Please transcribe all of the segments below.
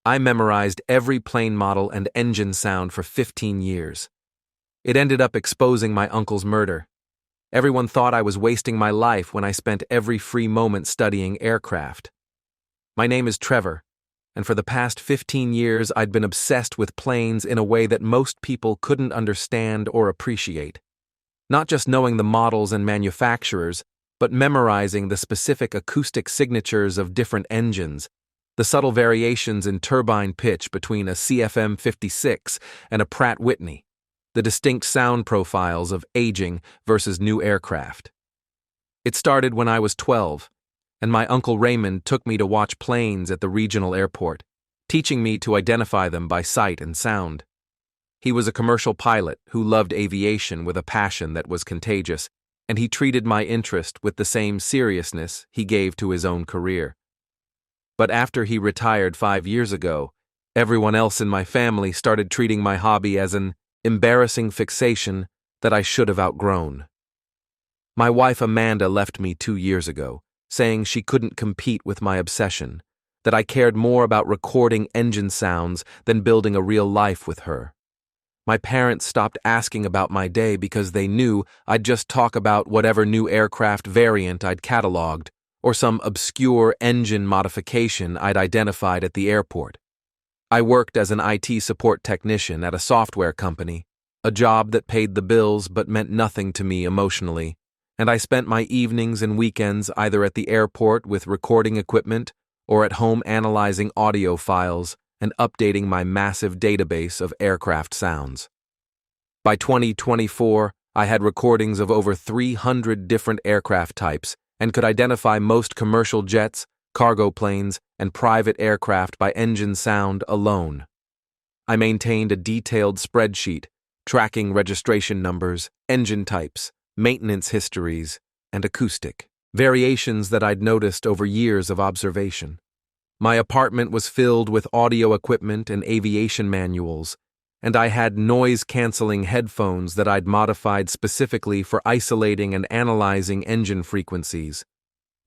I memorized every plane model and engine sound for 15 years. It ended up exposing my uncle's murder. Everyone thought I was wasting my life when I spent every free moment studying aircraft. My name is Trevor, and for the past 15 years I'd been obsessed with planes in a way that most people couldn't understand or appreciate. Not just knowing the models and manufacturers, but memorizing the specific acoustic signatures of different engines, the subtle variations in turbine pitch between a CFM56 and a Pratt Whitney, the distinct sound profiles of aging versus new aircraft. It started when I was 12, and my Uncle Raymond took me to watch planes at the regional airport, teaching me to identify them by sight and sound. He was a commercial pilot who loved aviation with a passion that was contagious, and he treated my interest with the same seriousness he gave to his own career. But after he retired 5 years ago, everyone else in my family started treating my hobby as an embarrassing fixation that I should have outgrown. My wife Amanda left me 2 years ago, saying she couldn't compete with my obsession, that I cared more about recording engine sounds than building a real life with her. My parents stopped asking about my day because they knew I'd just talk about whatever new aircraft variant I'd cataloged, or some obscure engine modification I'd identified at the airport. I worked as an IT support technician at a software company, a job that paid the bills but meant nothing to me emotionally, and I spent my evenings and weekends either at the airport with recording equipment or at home analyzing audio files and updating my massive database of aircraft sounds. By 2024, I had recordings of over 300 different aircraft types and could identify most commercial jets, cargo planes, and private aircraft by engine sound alone. I maintained a detailed spreadsheet tracking registration numbers, engine types, maintenance histories, and acoustic variations that I'd noticed over years of observation. My apartment was filled with audio equipment and aviation manuals, and I had noise-canceling headphones that I'd modified specifically for isolating and analyzing engine frequencies.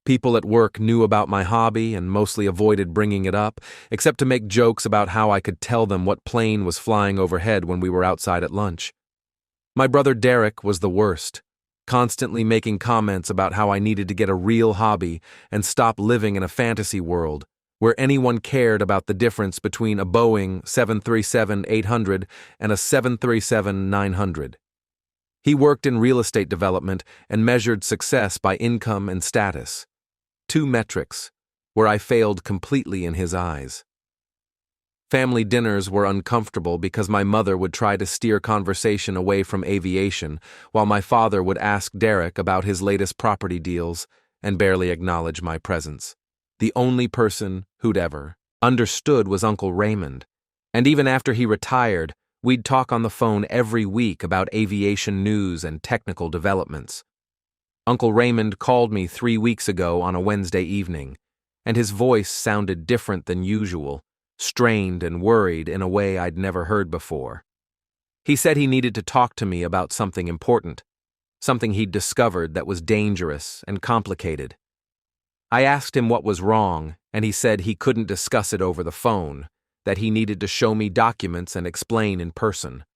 People at work knew about my hobby and mostly avoided bringing it up, except to make jokes about how I could tell them what plane was flying overhead when we were outside at lunch. My brother Derek was the worst, constantly making comments about how I needed to get a real hobby and stop living in a fantasy world where anyone cared about the difference between a Boeing 737-800 and a 737-900. He worked in real estate development and measured success by income and status, 2 metrics where I failed completely in his eyes. Family dinners were uncomfortable because my mother would try to steer conversation away from aviation, while my father would ask Derek about his latest property deals and barely acknowledge my presence. The only person who'd ever understood was Uncle Raymond, and even after he retired, we'd talk on the phone every week about aviation news and technical developments. Uncle Raymond called me 3 weeks ago on a Wednesday evening, and his voice sounded different than usual, strained and worried in a way I'd never heard before. He said he needed to talk to me about something important, something he'd discovered that was dangerous and complicated. I asked him what was wrong, and he said he couldn't discuss it over the phone, that he needed to show me documents and explain in person.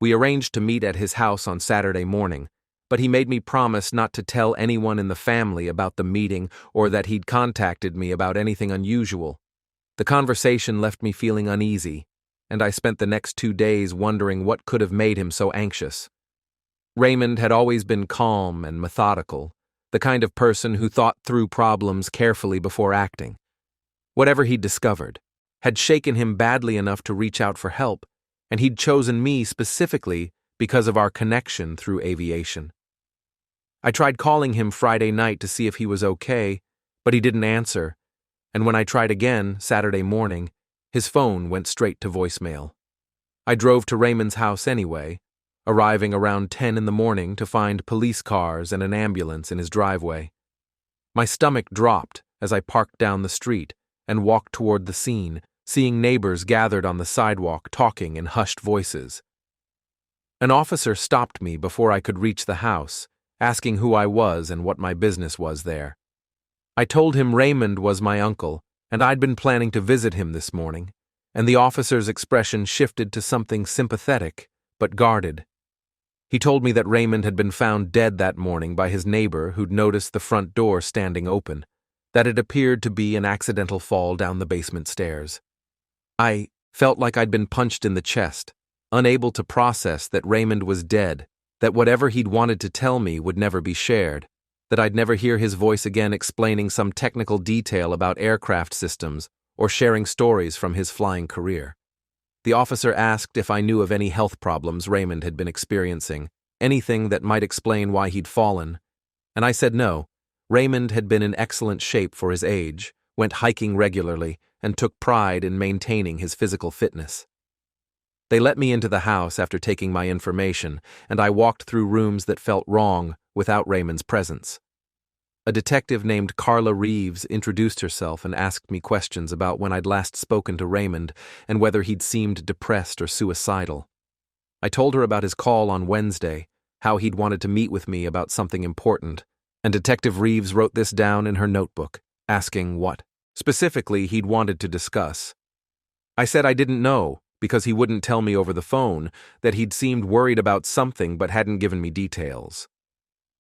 We arranged to meet at his house on Saturday morning, but he made me promise not to tell anyone in the family about the meeting or that he'd contacted me about anything unusual. The conversation left me feeling uneasy, and I spent the next 2 days wondering what could have made him so anxious. Raymond had always been calm and methodical, the kind of person who thought through problems carefully before acting. Whatever he'd discovered had shaken him badly enough to reach out for help, and he'd chosen me specifically because of our connection through aviation. I tried calling him Friday night to see if he was okay, but he didn't answer, and when I tried again Saturday morning, his phone went straight to voicemail. I drove to Raymond's house anyway, arriving around 10 in the morning to find police cars and an ambulance in his driveway. My stomach dropped as I parked down the street and walked toward the scene, seeing neighbors gathered on the sidewalk talking in hushed voices. An officer stopped me before I could reach the house, asking who I was and what my business was there. I told him Raymond was my uncle, and I'd been planning to visit him this morning, and the officer's expression shifted to something sympathetic, but guarded. He told me that Raymond had been found dead that morning by his neighbor who'd noticed the front door standing open, that it appeared to be an accidental fall down the basement stairs. I felt like I'd been punched in the chest, unable to process that Raymond was dead, that whatever he'd wanted to tell me would never be shared, that I'd never hear his voice again explaining some technical detail about aircraft systems or sharing stories from his flying career. The officer asked if I knew of any health problems Raymond had been experiencing, anything that might explain why he'd fallen, and I said no. Raymond had been in excellent shape for his age, went hiking regularly, and took pride in maintaining his physical fitness. They let me into the house after taking my information, and I walked through rooms that felt wrong without Raymond's presence. A detective named Carla Reeves introduced herself and asked me questions about when I'd last spoken to Raymond and whether he'd seemed depressed or suicidal. I told her about his call on Wednesday, how he'd wanted to meet with me about something important, and Detective Reeves wrote this down in her notebook, asking what specifically he'd wanted to discuss. I said I didn't know, because he wouldn't tell me over the phone, that he'd seemed worried about something but hadn't given me details.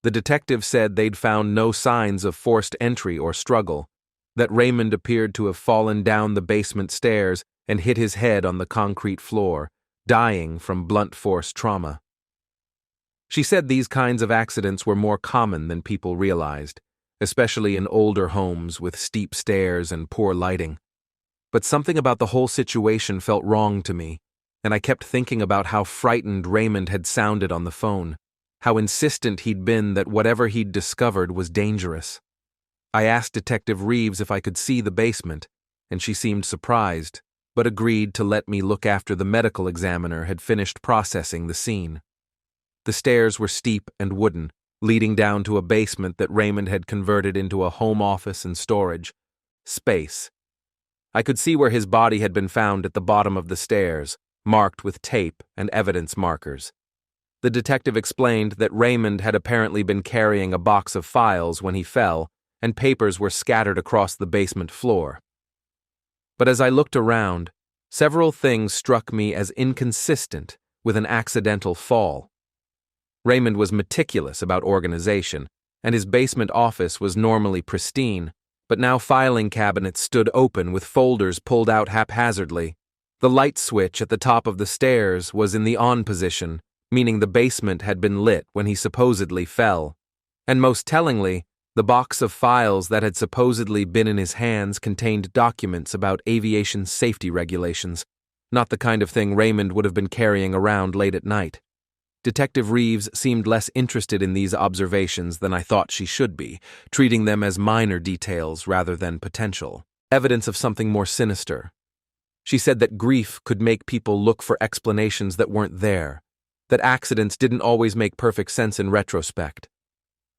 The detective said they'd found no signs of forced entry or struggle, that Raymond appeared to have fallen down the basement stairs and hit his head on the concrete floor, dying from blunt force trauma. She said these kinds of accidents were more common than people realized, especially in older homes with steep stairs and poor lighting. But something about the whole situation felt wrong to me, and I kept thinking about how frightened Raymond had sounded on the phone, how insistent he'd been that whatever he'd discovered was dangerous. I asked Detective Reeves if I could see the basement, and she seemed surprised, but agreed to let me look after the medical examiner had finished processing the scene. The stairs were steep and wooden, leading down to a basement that Raymond had converted into a home office and storage space. I could see where his body had been found at the bottom of the stairs, marked with tape and evidence markers. The detective explained that Raymond had apparently been carrying a box of files when he fell, and papers were scattered across the basement floor. But as I looked around, several things struck me as inconsistent with an accidental fall. Raymond was meticulous about organization, and his basement office was normally pristine, but now filing cabinets stood open with folders pulled out haphazardly. The light switch at the top of the stairs was in the on position, meaning the basement had been lit when he supposedly fell. And most tellingly, the box of files that had supposedly been in his hands contained documents about aviation safety regulations, not the kind of thing Raymond would have been carrying around late at night. Detective Reeves seemed less interested in these observations than I thought she should be, treating them as minor details rather than potential evidence of something more sinister. She said that grief could make people look for explanations that weren't there, that accidents didn't always make perfect sense in retrospect.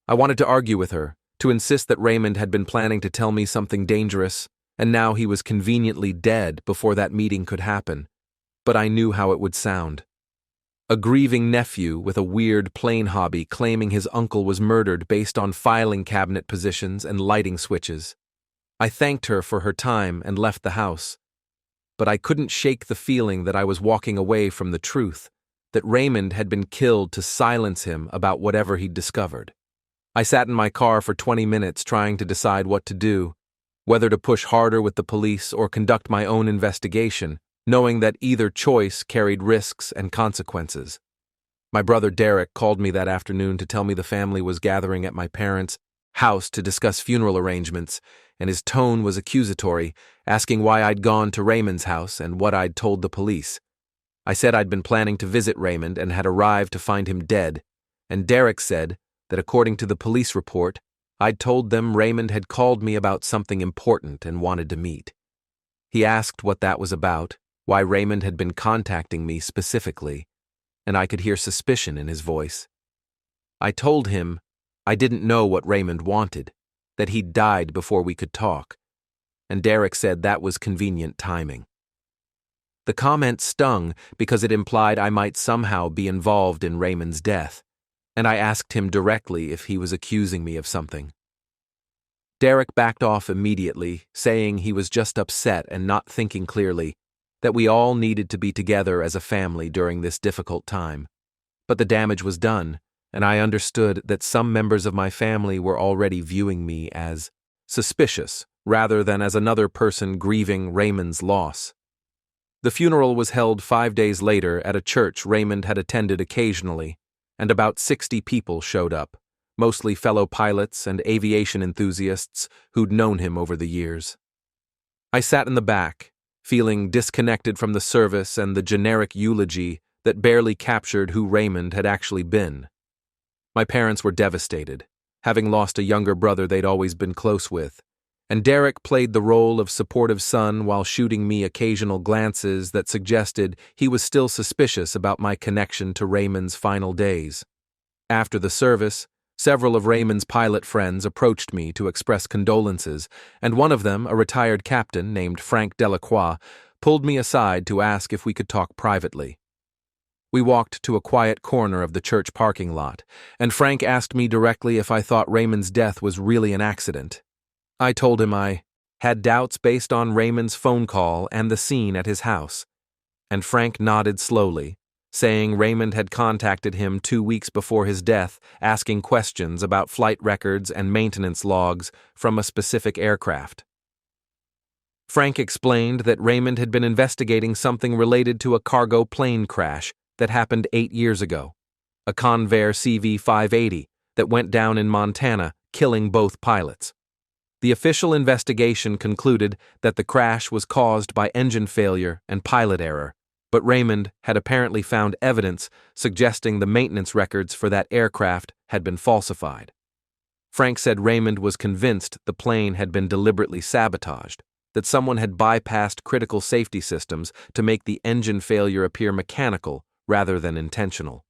I wanted to argue with her, to insist that Raymond had been planning to tell me something dangerous, and now he was conveniently dead before that meeting could happen. But I knew how it would sound. A grieving nephew with a weird plane hobby claiming his uncle was murdered based on filing cabinet positions and lighting switches. I thanked her for her time and left the house. But I couldn't shake the feeling that I was walking away from the truth, that Raymond had been killed to silence him about whatever he'd discovered. I sat in my car for 20 minutes trying to decide what to do, whether to push harder with the police or conduct my own investigation, knowing that either choice carried risks and consequences. My brother Derek called me that afternoon to tell me the family was gathering at my parents' house to discuss funeral arrangements, and his tone was accusatory, asking why I'd gone to Raymond's house and what I'd told the police. I said I'd been planning to visit Raymond and had arrived to find him dead, and Derek said that according to the police report, I'd told them Raymond had called me about something important and wanted to meet. He asked what that was about, why Raymond had been contacting me specifically, and I could hear suspicion in his voice. I told him I didn't know what Raymond wanted, that he'd died before we could talk, and Derek said that was convenient timing. The comment stung because it implied I might somehow be involved in Raymond's death, and I asked him directly if he was accusing me of something. Derek backed off immediately, saying he was just upset and not thinking clearly, that we all needed to be together as a family during this difficult time. But the damage was done, and I understood that some members of my family were already viewing me as suspicious rather than as another person grieving Raymond's loss. The funeral was held 5 days later at a church Raymond had attended occasionally, and about 60 people showed up, mostly fellow pilots and aviation enthusiasts who'd known him over the years. I sat in the back, feeling disconnected from the service and the generic eulogy that barely captured who Raymond had actually been. My parents were devastated, having lost a younger brother they'd always been close with, and Derek played the role of supportive son while shooting me occasional glances that suggested he was still suspicious about my connection to Raymond's final days. After the service, several of Raymond's pilot friends approached me to express condolences, and one of them, a retired captain named Frank Delacroix, pulled me aside to ask if we could talk privately. We walked to a quiet corner of the church parking lot, and Frank asked me directly if I thought Raymond's death was really an accident. I told him I had doubts based on Raymond's phone call and the scene at his house, and Frank nodded slowly, saying Raymond had contacted him 2 weeks before his death, asking questions about flight records and maintenance logs from a specific aircraft. Frank explained that Raymond had been investigating something related to a cargo plane crash that happened 8 years ago, a Convair CV-580 that went down in Montana, killing both pilots. The official investigation concluded that the crash was caused by engine failure and pilot error, but Raymond had apparently found evidence suggesting the maintenance records for that aircraft had been falsified. Frank said Raymond was convinced the plane had been deliberately sabotaged, that someone had bypassed critical safety systems to make the engine failure appear mechanical rather than intentional.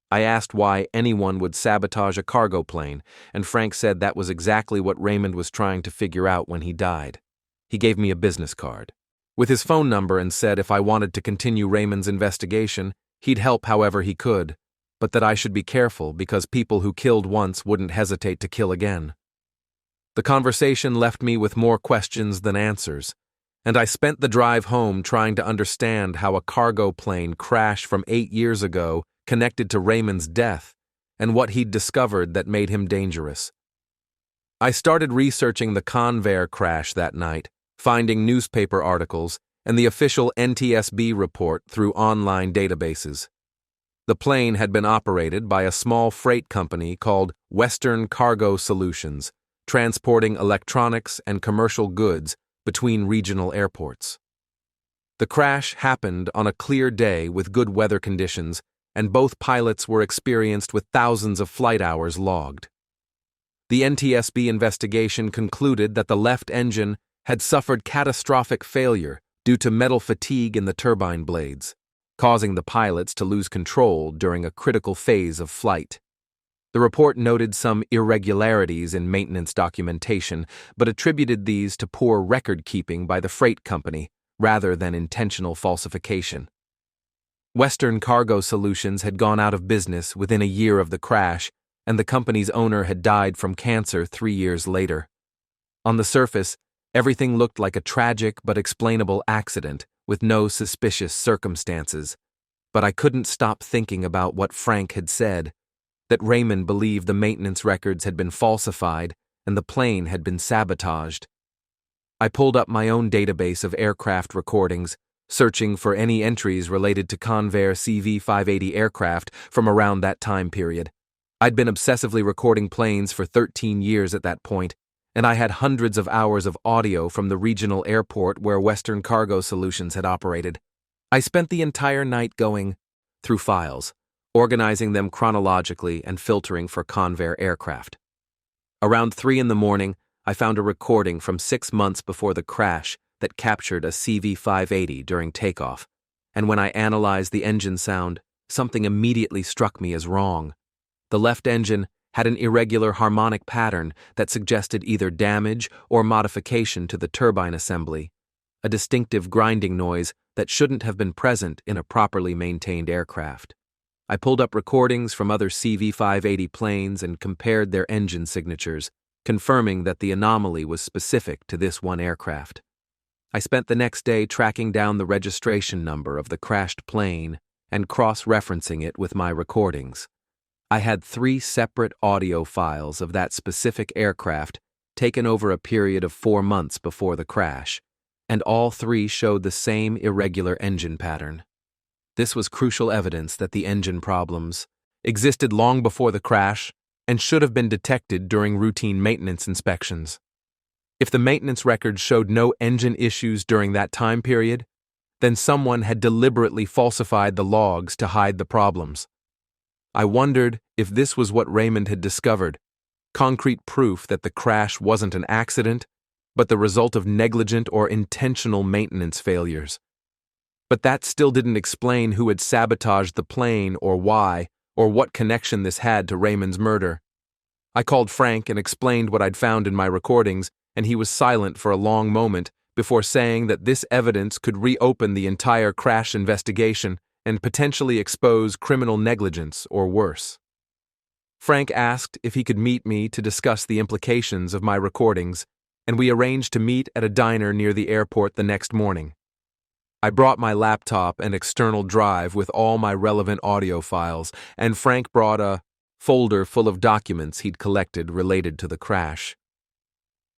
I asked why anyone would sabotage a cargo plane, and Frank said that was exactly what Raymond was trying to figure out when he died. He gave me a business card with his phone number and said if I wanted to continue Raymond's investigation, he'd help however he could, but that I should be careful because people who killed once wouldn't hesitate to kill again. The conversation left me with more questions than answers, and I spent the drive home trying to understand how a cargo plane crash from 8 years ago connected to Raymond's death and what he'd discovered that made him dangerous. I started researching the Convair crash that night, finding newspaper articles and the official NTSB report through online databases. The plane had been operated by a small freight company called Western Cargo Solutions, transporting electronics and commercial goods between regional airports. The crash happened on a clear day with good weather conditions, and both pilots were experienced with thousands of flight hours logged. The NTSB investigation concluded that the left engine had suffered catastrophic failure due to metal fatigue in the turbine blades, causing the pilots to lose control during a critical phase of flight. The report noted some irregularities in maintenance documentation, but attributed these to poor record-keeping by the freight company rather than intentional falsification. Western Cargo Solutions had gone out of business within a year of the crash, and the company's owner had died from cancer 3 years later. On the surface, everything looked like a tragic but explainable accident with no suspicious circumstances, but I couldn't stop thinking about what Frank had said, that Raymond believed the maintenance records had been falsified and the plane had been sabotaged. I pulled up my own database of aircraft recordings, searching for any entries related to Convair CV-580 aircraft from around that time period. I'd been obsessively recording planes for 13 years at that point, and I had hundreds of hours of audio from the regional airport where Western Cargo Solutions had operated. I spent the entire night going through files, organizing them chronologically and filtering for Convair aircraft. Around 3 a.m, I found a recording from 6 months before the crash that captured a CV-580 during takeoff, and when I analyzed the engine sound, something immediately struck me as wrong. The left engine had an irregular harmonic pattern that suggested either damage or modification to the turbine assembly, a distinctive grinding noise that shouldn't have been present in a properly maintained aircraft. I pulled up recordings from other CV-580 planes and compared their engine signatures, confirming that the anomaly was specific to this one aircraft. I spent the next day tracking down the registration number of the crashed plane and cross-referencing it with my recordings. I had 3 separate audio files of that specific aircraft taken over a period of 4 months before the crash, and all 3 showed the same irregular engine pattern. This was crucial evidence that the engine problems existed long before the crash and should have been detected during routine maintenance inspections. If the maintenance records showed no engine issues during that time period, then someone had deliberately falsified the logs to hide the problems. I wondered if this was what Raymond had discovered, concrete proof that the crash wasn't an accident, but the result of negligent or intentional maintenance failures. But that still didn't explain who had sabotaged the plane or why, or what connection this had to Raymond's murder. I called Frank and explained what I'd found in my recordings, and he was silent for a long moment before saying that this evidence could reopen the entire crash investigation and potentially expose criminal negligence or worse. Frank asked if he could meet me to discuss the implications of my recordings, and we arranged to meet at a diner near the airport the next morning. I brought my laptop and external drive with all my relevant audio files, and Frank brought a folder full of documents he'd collected related to the crash.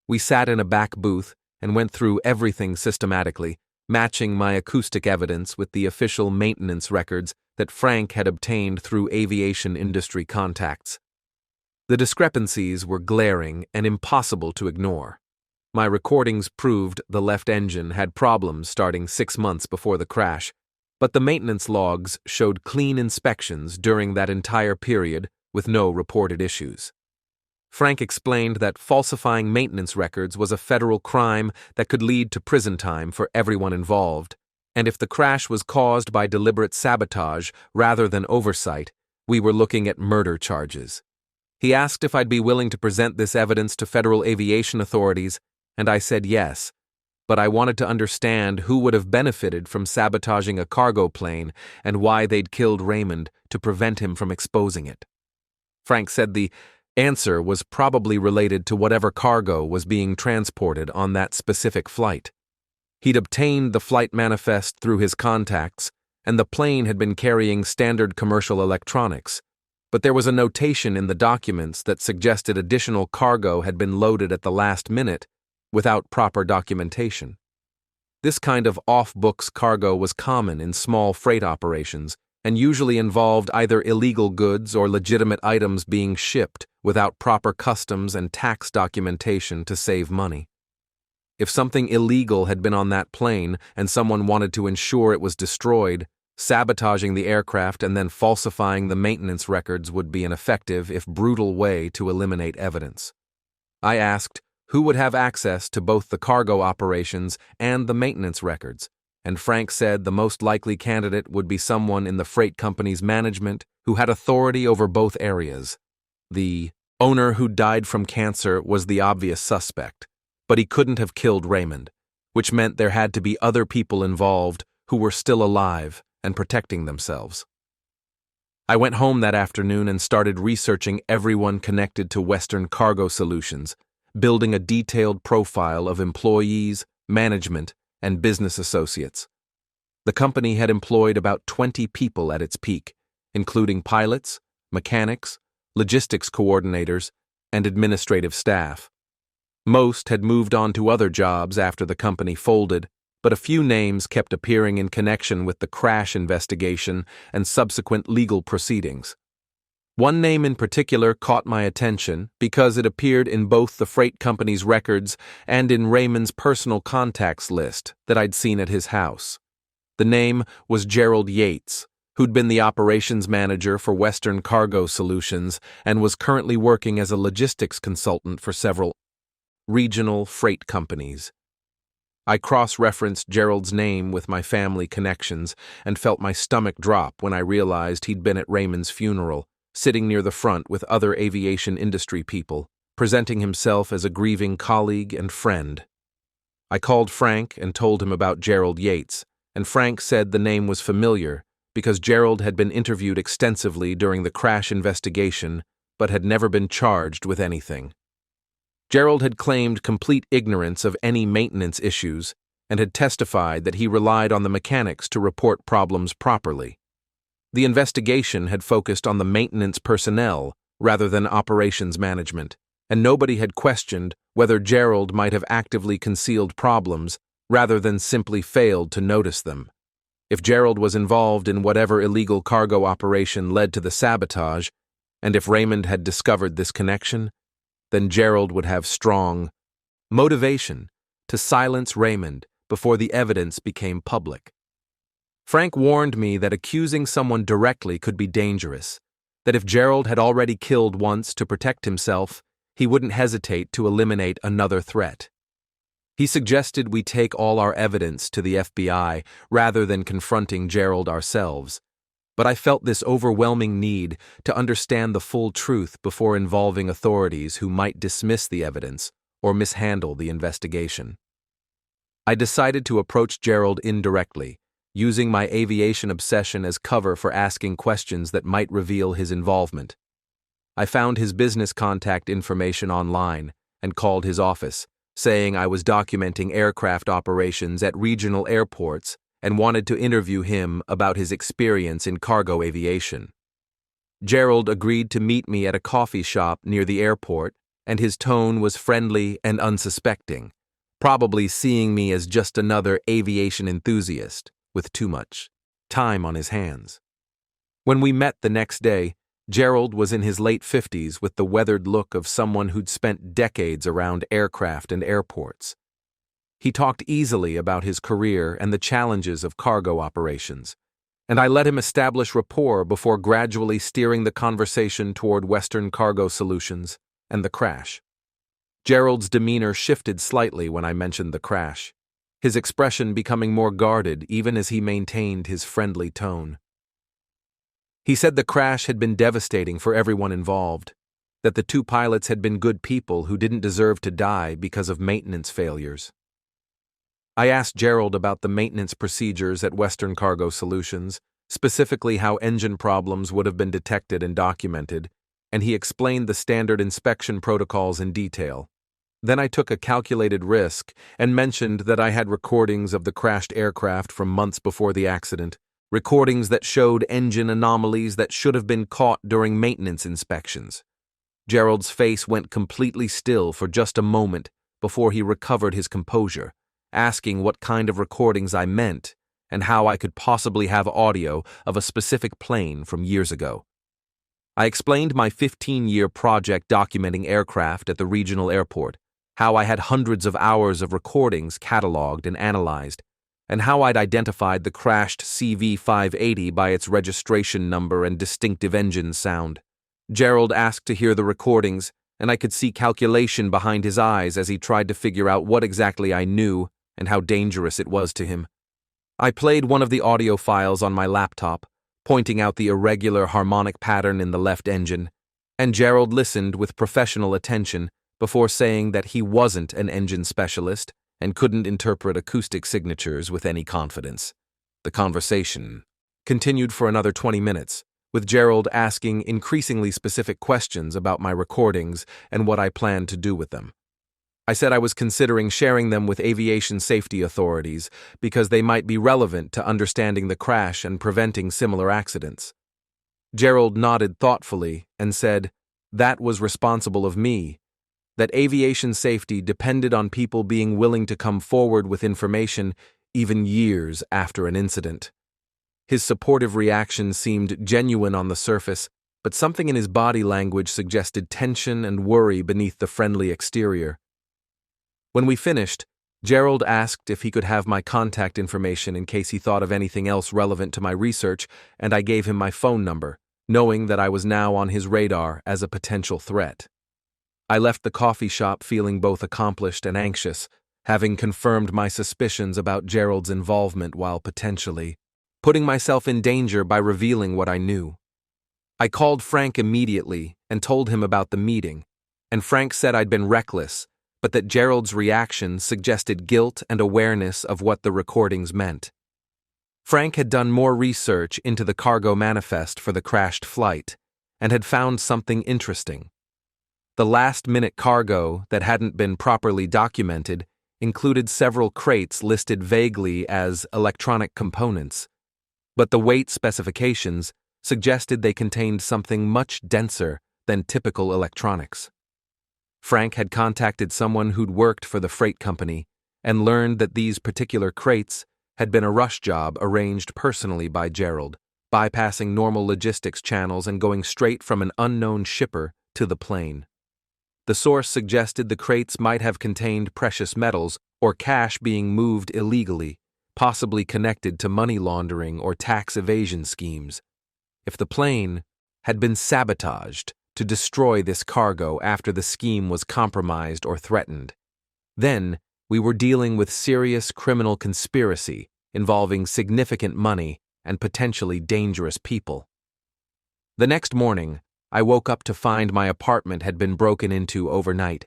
We sat in a back booth and went through everything systematically, matching my acoustic evidence with the official maintenance records that Frank had obtained through aviation industry contacts. The discrepancies were glaring and impossible to ignore. My recordings proved the left engine had problems starting 6 months before the crash, but the maintenance logs showed clean inspections during that entire period with no reported issues. Frank explained that falsifying maintenance records was a federal crime that could lead to prison time for everyone involved, and if the crash was caused by deliberate sabotage rather than oversight, we were looking at murder charges. He asked if I'd be willing to present this evidence to federal aviation authorities, and I said yes, but I wanted to understand who would have benefited from sabotaging a cargo plane and why they'd killed Raymond to prevent him from exposing it. Frank said the answer was probably related to whatever cargo was being transported on that specific flight. He'd obtained the flight manifest through his contacts, and the plane had been carrying standard commercial electronics, but there was a notation in the documents that suggested additional cargo had been loaded at the last minute without proper documentation. This kind of off-books cargo was common in small freight operations and usually involved either illegal goods or legitimate items being shipped without proper customs and tax documentation to save money. If something illegal had been on that plane and someone wanted to ensure it was destroyed, sabotaging the aircraft and then falsifying the maintenance records would be an effective, if brutal, way to eliminate evidence. I asked who would have access to both the cargo operations and the maintenance records, and Frank said the most likely candidate would be someone in the freight company's management who had authority over both areas. The owner who died from cancer was the obvious suspect, but he couldn't have killed Raymond, which meant there had to be other people involved who were still alive and protecting themselves. I went home that afternoon and started researching everyone connected to Western Cargo Solutions, building a detailed profile of employees, management, and business associates. The company had employed about 20 people at its peak, including pilots, mechanics, logistics coordinators, and administrative staff. Most had moved on to other jobs after the company folded, but a few names kept appearing in connection with the crash investigation and subsequent legal proceedings. One name in particular caught my attention because it appeared in both the freight company's records and in Raymond's personal contacts list that I'd seen at his house. The name was Gerald Yates, who'd been the operations manager for Western Cargo Solutions and was currently working as a logistics consultant for several regional freight companies. I cross-referenced Gerald's name with my family connections and felt my stomach drop when I realized he'd been at Raymond's funeral, sitting near the front with other aviation industry people, presenting himself as a grieving colleague and friend. I called Frank and told him about Gerald Yates, and Frank said the name was familiar because Gerald had been interviewed extensively during the crash investigation but had never been charged with anything. Gerald had claimed complete ignorance of any maintenance issues and had testified that he relied on the mechanics to report problems properly. The investigation had focused on the maintenance personnel rather than operations management, and nobody had questioned whether Gerald might have actively concealed problems rather than simply failed to notice them. If Gerald was involved in whatever illegal cargo operation led to the sabotage, and if Raymond had discovered this connection, then Gerald would have strong motivation to silence Raymond before the evidence became public. Frank warned me that accusing someone directly could be dangerous, that if Gerald had already killed once to protect himself, he wouldn't hesitate to eliminate another threat. He suggested we take all our evidence to the FBI rather than confronting Gerald ourselves, but I felt this overwhelming need to understand the full truth before involving authorities who might dismiss the evidence or mishandle the investigation. I decided to approach Gerald indirectly, using my aviation obsession as cover for asking questions that might reveal his involvement. I found his business contact information online and called his office, saying I was documenting aircraft operations at regional airports and wanted to interview him about his experience in cargo aviation. Gerald agreed to meet me at a coffee shop near the airport, and his tone was friendly and unsuspecting, probably seeing me as just another aviation enthusiast with too much time on his hands. When we met the next day, Gerald was in his late 50s with the weathered look of someone who'd spent decades around aircraft and airports. He talked easily about his career and the challenges of cargo operations, and I let him establish rapport before gradually steering the conversation toward Western Cargo Solutions and the crash. Gerald's demeanor shifted slightly when I mentioned the crash, his expression becoming more guarded even as he maintained his friendly tone. He said the crash had been devastating for everyone involved, that the two pilots had been good people who didn't deserve to die because of maintenance failures. I asked Gerald about the maintenance procedures at Western Cargo Solutions, specifically how engine problems would have been detected and documented, and he explained the standard inspection protocols in detail. Then I took a calculated risk and mentioned that I had recordings of the crashed aircraft from months before the accident, recordings that showed engine anomalies that should have been caught during maintenance inspections. Gerald's face went completely still for just a moment before he recovered his composure, asking what kind of recordings I meant and how I could possibly have audio of a specific plane from years ago. I explained my 15-year project documenting aircraft at the regional airport, how I had hundreds of hours of recordings cataloged and analyzed, and how I'd identified the crashed CV-580 by its registration number and distinctive engine sound. Gerald asked to hear the recordings, and I could see calculation behind his eyes as he tried to figure out what exactly I knew and how dangerous it was to him. I played one of the audio files on my laptop, pointing out the irregular harmonic pattern in the left engine, and Gerald listened with professional attention before saying that he wasn't an engine specialist and couldn't interpret acoustic signatures with any confidence. The conversation continued for another 20 minutes, with Gerald asking increasingly specific questions about my recordings and what I planned to do with them. I said I was considering sharing them with aviation safety authorities because they might be relevant to understanding the crash and preventing similar accidents. Gerald nodded thoughtfully and said, "That was responsible of me," that aviation safety depended on people being willing to come forward with information even years after an incident. His supportive reaction seemed genuine on the surface, but something in his body language suggested tension and worry beneath the friendly exterior. When we finished, Gerald asked if he could have my contact information in case he thought of anything else relevant to my research, and I gave him my phone number, knowing that I was now on his radar as a potential threat. I left the coffee shop feeling both accomplished and anxious, having confirmed my suspicions about Gerald's involvement while potentially putting myself in danger by revealing what I knew. I called Frank immediately and told him about the meeting, and Frank said I'd been reckless, but that Gerald's reaction suggested guilt and awareness of what the recordings meant. Frank had done more research into the cargo manifest for the crashed flight and had found something interesting. The last-minute cargo that hadn't been properly documented included several crates listed vaguely as electronic components, but the weight specifications suggested they contained something much denser than typical electronics. Frank had contacted someone who'd worked for the freight company and learned that these particular crates had been a rush job arranged personally by Gerald, bypassing normal logistics channels and going straight from an unknown shipper to the plane. The source suggested the crates might have contained precious metals or cash being moved illegally, possibly connected to money laundering or tax evasion schemes. If the plane had been sabotaged to destroy this cargo after the scheme was compromised or threatened, then we were dealing with serious criminal conspiracy involving significant money and potentially dangerous people. The next morning, I woke up to find my apartment had been broken into overnight.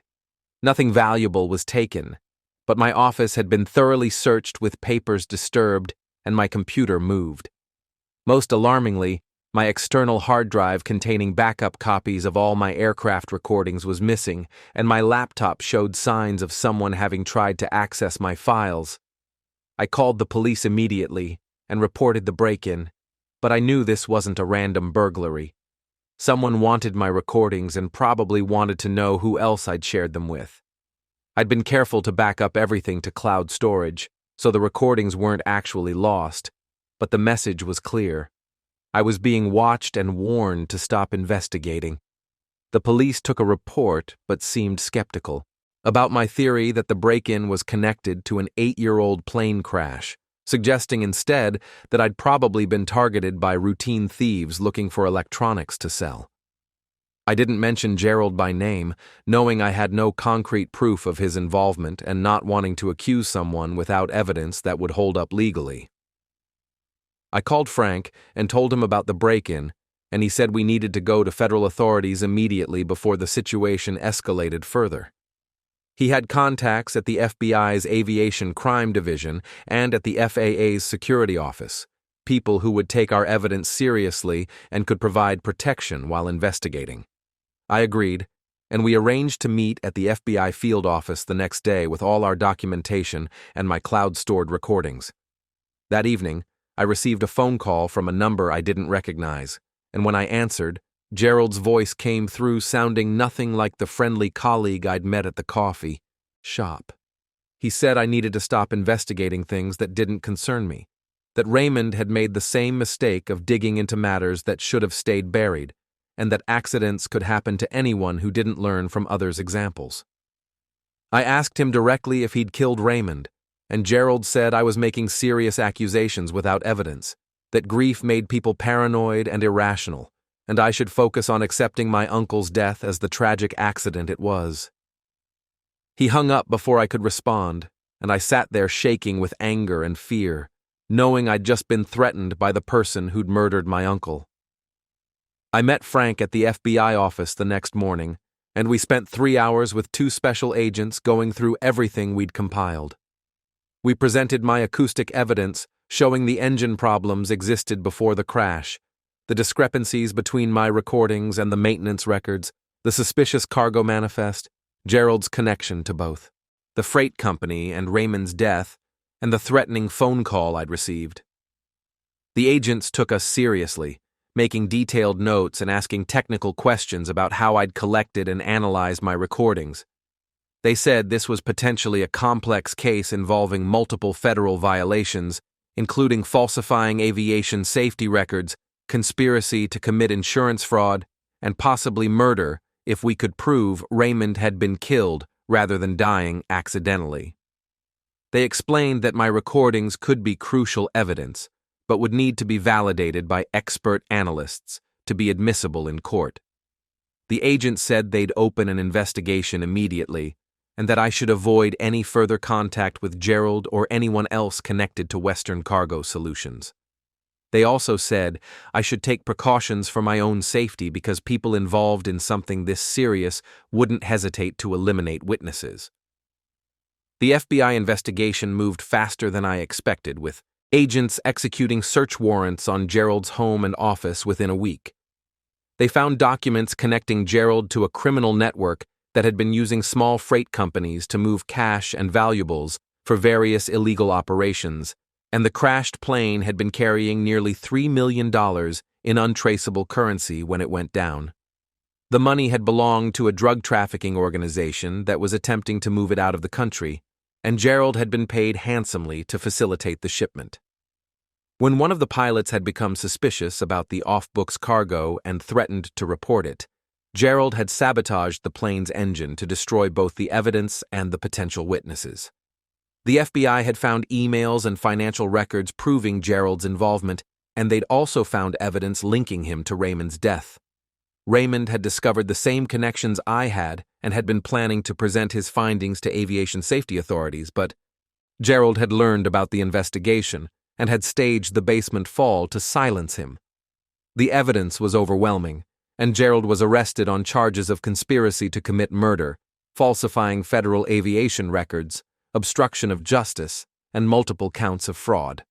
Nothing valuable was taken, but my office had been thoroughly searched with papers disturbed and my computer moved. Most alarmingly, my external hard drive containing backup copies of all my aircraft recordings was missing, and my laptop showed signs of someone having tried to access my files. I called the police immediately and reported the break-in, but I knew this wasn't a random burglary. Someone wanted my recordings and probably wanted to know who else I'd shared them with. I'd been careful to back up everything to cloud storage, so the recordings weren't actually lost, but the message was clear. I was being watched and warned to stop investigating. The police took a report but seemed skeptical about my theory that the break-in was connected to an 8-year-old plane crash, suggesting instead that I'd probably been targeted by routine thieves looking for electronics to sell. I didn't mention Gerald by name, knowing I had no concrete proof of his involvement and not wanting to accuse someone without evidence that would hold up legally. I called Frank and told him about the break-in, and he said we needed to go to federal authorities immediately before the situation escalated further. He had contacts at the FBI's Aviation Crime Division and at the FAA's security office, people who would take our evidence seriously and could provide protection while investigating. I agreed, and we arranged to meet at the FBI field office the next day with all our documentation and my cloud-stored recordings. That evening, I received a phone call from a number I didn't recognize, and when I answered, Gerald's voice came through sounding nothing like the friendly colleague I'd met at the coffee shop. He said I needed to stop investigating things that didn't concern me, that Raymond had made the same mistake of digging into matters that should have stayed buried, and that accidents could happen to anyone who didn't learn from others' examples. I asked him directly if he'd killed Raymond, and Gerald said I was making serious accusations without evidence, that grief made people paranoid and irrational, and I should focus on accepting my uncle's death as the tragic accident it was. He hung up before I could respond, and I sat there shaking with anger and fear, knowing I'd just been threatened by the person who'd murdered my uncle. I met Frank at the FBI office the next morning, and we spent 3 hours with 2 special agents going through everything we'd compiled. We presented my acoustic evidence showing the engine problems existed before the crash, the discrepancies between my recordings and the maintenance records, the suspicious cargo manifest, Gerald's connection to both, the freight company and Raymond's death, and the threatening phone call I'd received. The agents took us seriously, making detailed notes and asking technical questions about how I'd collected and analyzed my recordings. They said this was potentially a complex case involving multiple federal violations, including falsifying aviation safety records, conspiracy to commit insurance fraud, and possibly murder if we could prove Raymond had been killed rather than dying accidentally. They explained that my recordings could be crucial evidence, but would need to be validated by expert analysts to be admissible in court. The agent said they'd open an investigation immediately, and that I should avoid any further contact with Gerald or anyone else connected to Western Cargo Solutions. They also said I should take precautions for my own safety because people involved in something this serious wouldn't hesitate to eliminate witnesses. The FBI investigation moved faster than I expected, with agents executing search warrants on Gerald's home and office within a week. They found documents connecting Gerald to a criminal network that had been using small freight companies to move cash and valuables for various illegal operations, and the crashed plane had been carrying nearly $3 million in untraceable currency when it went down. The money had belonged to a drug trafficking organization that was attempting to move it out of the country, and Gerald had been paid handsomely to facilitate the shipment. When one of the pilots had become suspicious about the off-books cargo and threatened to report it, Gerald had sabotaged the plane's engine to destroy both the evidence and the potential witnesses. The FBI had found emails and financial records proving Gerald's involvement, and they'd also found evidence linking him to Raymond's death. Raymond had discovered the same connections I had and had been planning to present his findings to aviation safety authorities, but Gerald had learned about the investigation and had staged the basement fall to silence him. The evidence was overwhelming, and Gerald was arrested on charges of conspiracy to commit murder, falsifying federal aviation records, obstruction of justice, and multiple counts of fraud.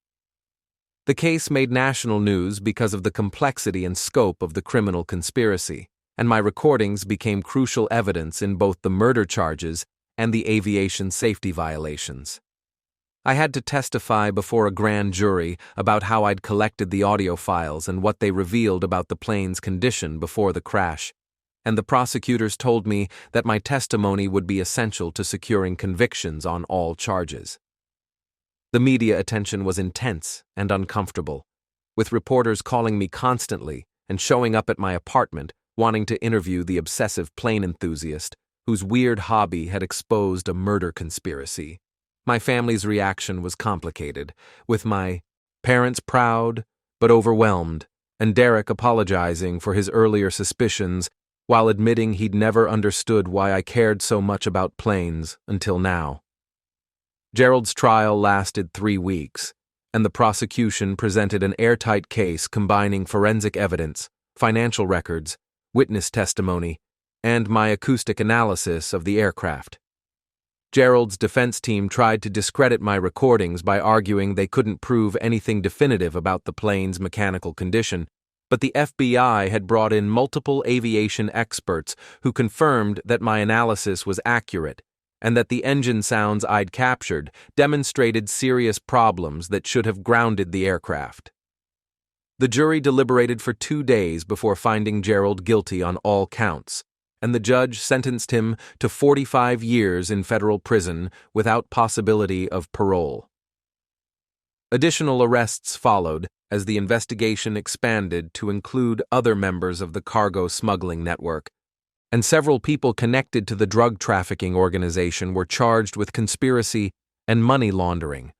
The case made national news because of the complexity and scope of the criminal conspiracy, and my recordings became crucial evidence in both the murder charges and the aviation safety violations. I had to testify before a grand jury about how I'd collected the audio files and what they revealed about the plane's condition before the crash, and the prosecutors told me that my testimony would be essential to securing convictions on all charges. The media attention was intense and uncomfortable, with reporters calling me constantly and showing up at my apartment wanting to interview the obsessive plane enthusiast whose weird hobby had exposed a murder conspiracy. My family's reaction was complicated, with my parents proud but overwhelmed, and Derek apologizing for his earlier suspicions while admitting he'd never understood why I cared so much about planes until now. Gerald's trial lasted 3 weeks, and the prosecution presented an airtight case combining forensic evidence, financial records, witness testimony, and my acoustic analysis of the aircraft. Gerald's defense team tried to discredit my recordings by arguing they couldn't prove anything definitive about the plane's mechanical condition, but the FBI had brought in multiple aviation experts who confirmed that my analysis was accurate and that the engine sounds I'd captured demonstrated serious problems that should have grounded the aircraft. The jury deliberated for 2 days before finding Gerald guilty on all counts, and the judge sentenced him to 45 years in federal prison without possibility of parole. Additional arrests followed as the investigation expanded to include other members of the cargo smuggling network, and several people connected to the drug trafficking organization were charged with conspiracy and money laundering.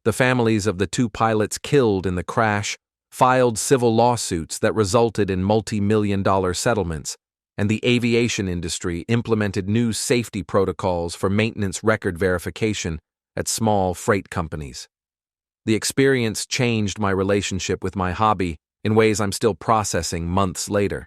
The families of the 2 pilots killed in the crash filed civil lawsuits that resulted in multi-million-dollar settlements, and the aviation industry implemented new safety protocols for maintenance record verification at small freight companies. The experience changed my relationship with my hobby in ways I'm still processing months later.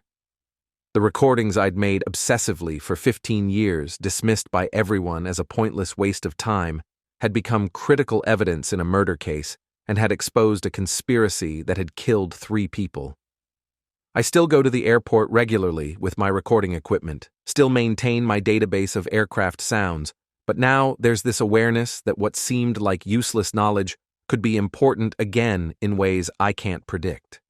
The recordings I'd made obsessively for 15 years, dismissed by everyone as a pointless waste of time, had become critical evidence in a murder case and had exposed a conspiracy that had killed 3 people. I still go to the airport regularly with my recording equipment, still maintain my database of aircraft sounds, but now there's this awareness that what seemed like useless knowledge could be important again in ways I can't predict.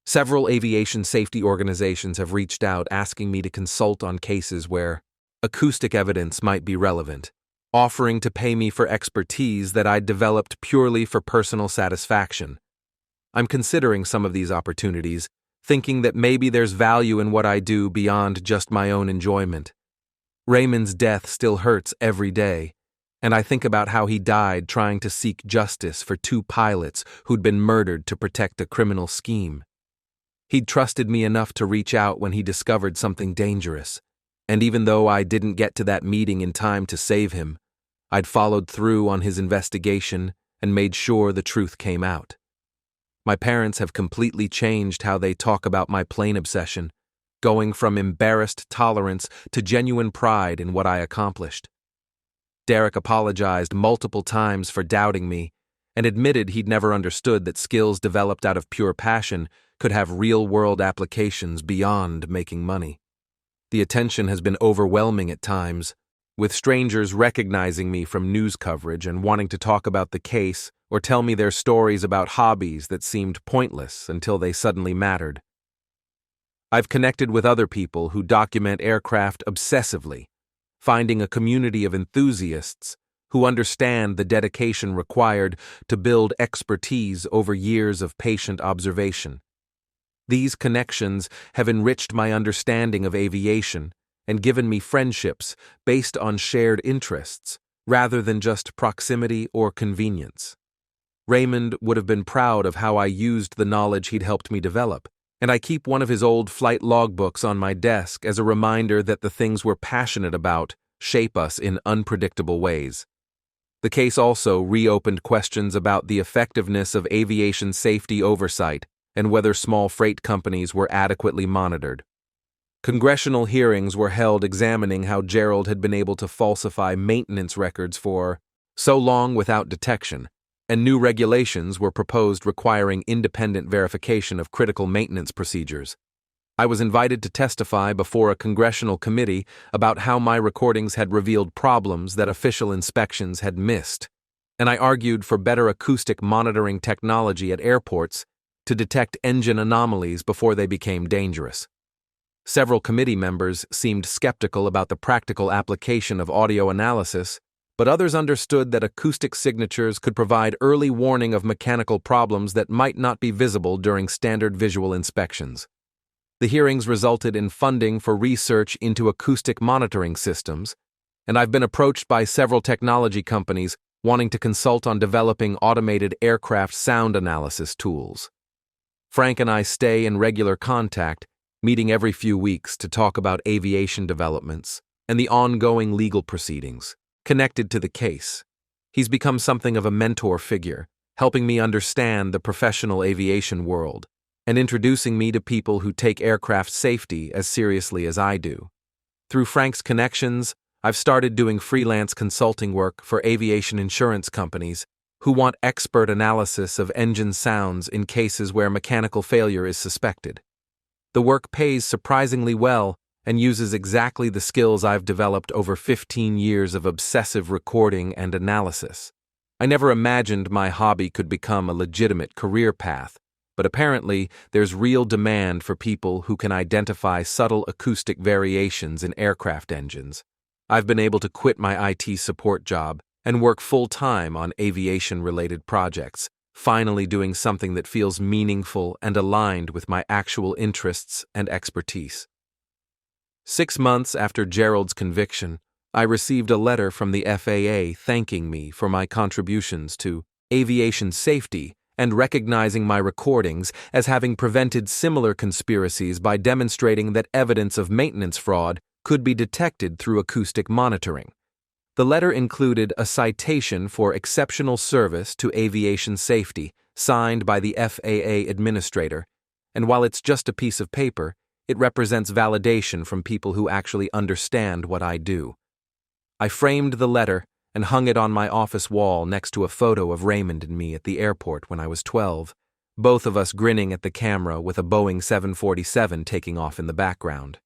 Several aviation safety organizations have reached out asking me to consult on cases where acoustic evidence might be relevant, offering to pay me for expertise that I'd developed purely for personal satisfaction. I'm considering some of these opportunities, thinking that maybe there's value in what I do beyond just my own enjoyment. Raymond's death still hurts every day, and I think about how he died trying to seek justice for 2 pilots who'd been murdered to protect a criminal scheme. He'd trusted me enough to reach out when he discovered something dangerous, and even though I didn't get to that meeting in time to save him, I'd followed through on his investigation and made sure the truth came out. My parents have completely changed how they talk about my plane obsession, going from embarrassed tolerance to genuine pride in what I accomplished. Derek apologized multiple times for doubting me and admitted he'd never understood that skills developed out of pure passion could have real-world applications beyond making money. The attention has been overwhelming at times, with strangers recognizing me from news coverage and wanting to talk about the case or tell me their stories about hobbies that seemed pointless until they suddenly mattered. I've connected with other people who document aircraft obsessively, finding a community of enthusiasts who understand the dedication required to build expertise over years of patient observation. These connections have enriched my understanding of aviation and given me friendships based on shared interests, rather than just proximity or convenience. Raymond would have been proud of how I used the knowledge he'd helped me develop, and I keep one of his old flight logbooks on my desk as a reminder that the things we're passionate about shape us in unpredictable ways. The case also reopened questions about the effectiveness of aviation safety oversight and whether small freight companies were adequately monitored. Congressional hearings were held examining how Gerald had been able to falsify maintenance records for so long without detection, and new regulations were proposed requiring independent verification of critical maintenance procedures. I was invited to testify before a congressional committee about how my recordings had revealed problems that official inspections had missed, and I argued for better acoustic monitoring technology at airports to detect engine anomalies before they became dangerous. Several committee members seemed skeptical about the practical application of audio analysis, but others understood that acoustic signatures could provide early warning of mechanical problems that might not be visible during standard visual inspections. The hearings resulted in funding for research into acoustic monitoring systems, and I've been approached by several technology companies wanting to consult on developing automated aircraft sound analysis tools. Frank and I stay in regular contact, meeting every few weeks to talk about aviation developments and the ongoing legal proceedings connected to the case. He's become something of a mentor figure, helping me understand the professional aviation world and introducing me to people who take aircraft safety as seriously as I do. Through Frank's connections, I've started doing freelance consulting work for aviation insurance companies who want expert analysis of engine sounds in cases where mechanical failure is suspected. The work pays surprisingly well and uses exactly the skills I've developed over 15 years of obsessive recording and analysis. I never imagined my hobby could become a legitimate career path, but apparently there's real demand for people who can identify subtle acoustic variations in aircraft engines. I've been able to quit my IT support job and work full-time on aviation-related projects, finally doing something that feels meaningful and aligned with my actual interests and expertise. 6 months after Gerald's conviction, I received a letter from the FAA thanking me for my contributions to aviation safety and recognizing my recordings as having prevented similar conspiracies by demonstrating that evidence of maintenance fraud could be detected through acoustic monitoring. The letter included a citation for exceptional service to aviation safety, signed by the FAA administrator, and while it's just a piece of paper, it represents validation from people who actually understand what I do. I framed the letter and hung it on my office wall next to a photo of Raymond and me at the airport when I was 12, both of us grinning at the camera with a Boeing 747 taking off in the background.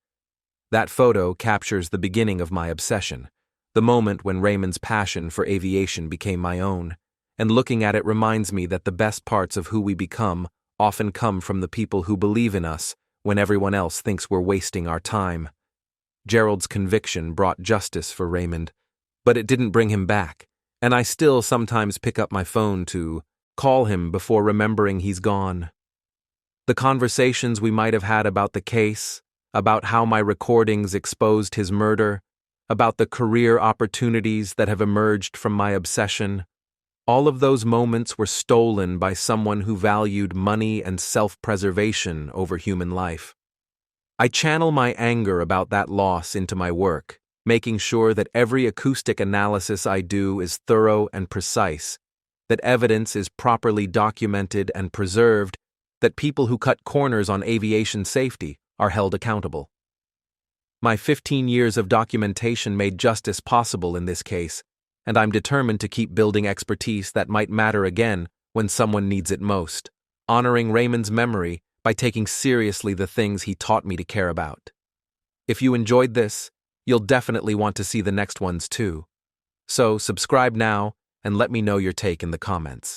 That photo captures the beginning of my obsession, the moment when Raymond's passion for aviation became my own, and looking at it reminds me that the best parts of who we become often come from the people who believe in us when everyone else thinks we're wasting our time. Gerald's conviction brought justice for Raymond, but it didn't bring him back, and I still sometimes pick up my phone to call him before remembering he's gone. The conversations we might have had about the case, about how my recordings exposed his murder, about the career opportunities that have emerged from my obsession, all of those moments were stolen by someone who valued money and self-preservation over human life. I channel my anger about that loss into my work, making sure that every acoustic analysis I do is thorough and precise, that evidence is properly documented and preserved, that people who cut corners on aviation safety are held accountable. My 15 years of documentation made justice possible in this case, and I'm determined to keep building expertise that might matter again when someone needs it most, honoring Raymond's memory by taking seriously the things he taught me to care about. If you enjoyed this, you'll definitely want to see the next ones too. So subscribe now and let me know your take in the comments.